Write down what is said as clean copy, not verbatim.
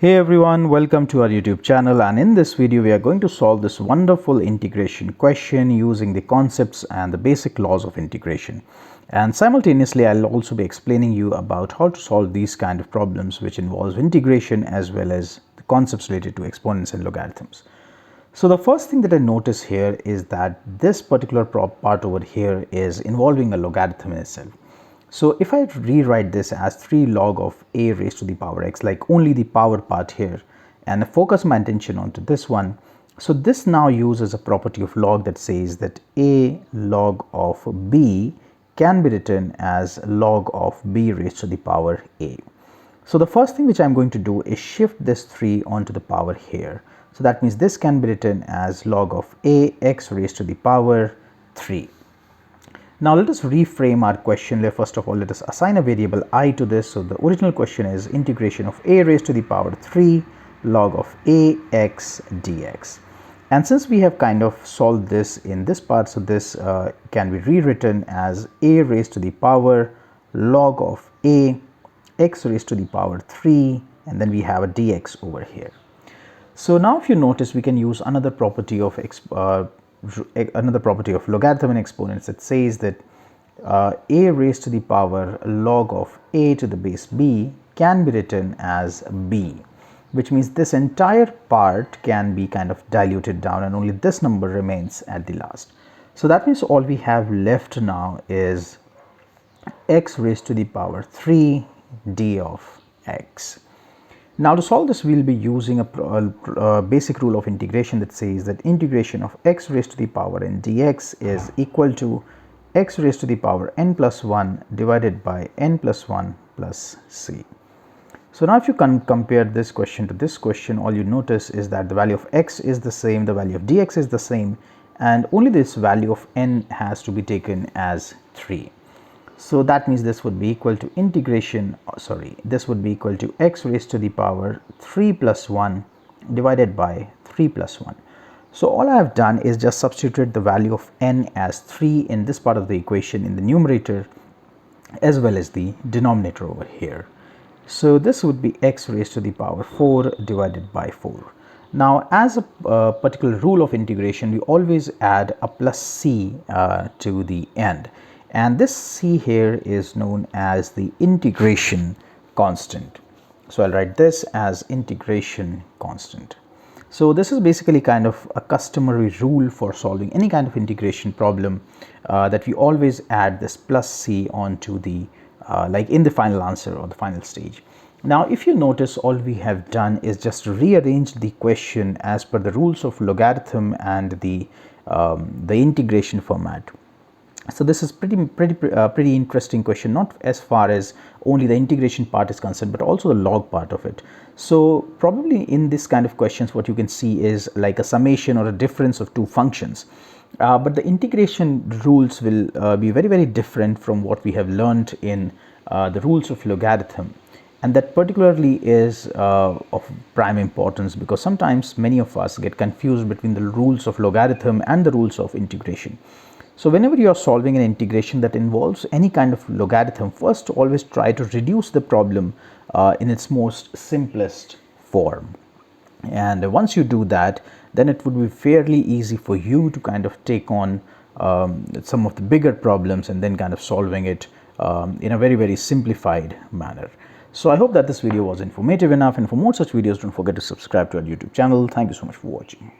Hey everyone, welcome to our YouTube channel, and in this video we are going to solve this wonderful integration question using the concepts and the basic laws of integration. And simultaneously I'll also be explaining you about how to solve these kind of problems which involves integration as well as the concepts related to exponents and logarithms. So the first thing that I notice here is that this particular part over here is involving a logarithm in itself. So if I rewrite this as 3 log of a raised to the power x, like only the power part here, and focus my attention onto this one, so this now uses a property of log that says that a log of b can be written as log of b raised to the power a. So the first thing which I'm going to do is shift this 3 onto the power here. So that means this can be written as log of a x raised to the power 3. Now let us reframe our question. First of all, let us assign a variable I to this. So the original question is integration of a raised to the power 3 log of ax dx. And since we have kind of solved this in this part, so this can be rewritten as a raised to the power log of a x raised to the power 3, and then we have a dx over here. So now if you notice, we can use another property of logarithm and exponents that says that a raised to the power log of a to the base b can be written as b, which means this entire part can be kind of diluted down and only this number remains at the last. So that means all we have left now is x raised to the power 3 d of x. Now to solve this, we'll be using a basic rule of integration that says that integration of x raised to the power n dx is equal to x raised to the power n plus 1 divided by n plus 1 plus c. So now if you can compare this question to this question, all you notice is that the value of x is the same, the value of dx is the same, and only this value of n has to be taken as 3. So that means this would be equal to this would be equal to x raised to the power 3 plus 1 divided by 3 plus 1. So all I have done is just substitute the value of n as 3 in this part of the equation in the numerator as well as the denominator over here. So this would be x raised to the power 4 divided by 4. Now as a particular rule of integration, we always add a plus c to the end. And this c here is known as the integration constant. So I'll write this as integration constant. So this is basically kind of a customary rule for solving any kind of integration problem, that we always add this plus c onto the like in the final answer or the final stage. Now if you notice, all we have done is just rearrange the question as per the rules of logarithm and the integration format. So this is pretty interesting question, not as far as only the integration part is concerned, but also the log part of it. So probably in this kind of questions, what you can see is like a summation or a difference of two functions. But the integration rules will be very different from what we have learned in the rules of logarithm. And that particularly is of prime importance, because sometimes many of us get confused between the rules of logarithm and the rules of integration. So whenever you are solving an integration that involves any kind of logarithm, first always try to reduce the problem in its most simplest form. And once you do that, then it would be fairly easy for you to kind of take on some of the bigger problems and then kind of solving it in a very simplified manner. So I hope that this video was informative enough, and for more such videos, don't forget to subscribe to our YouTube channel. Thank you so much for watching.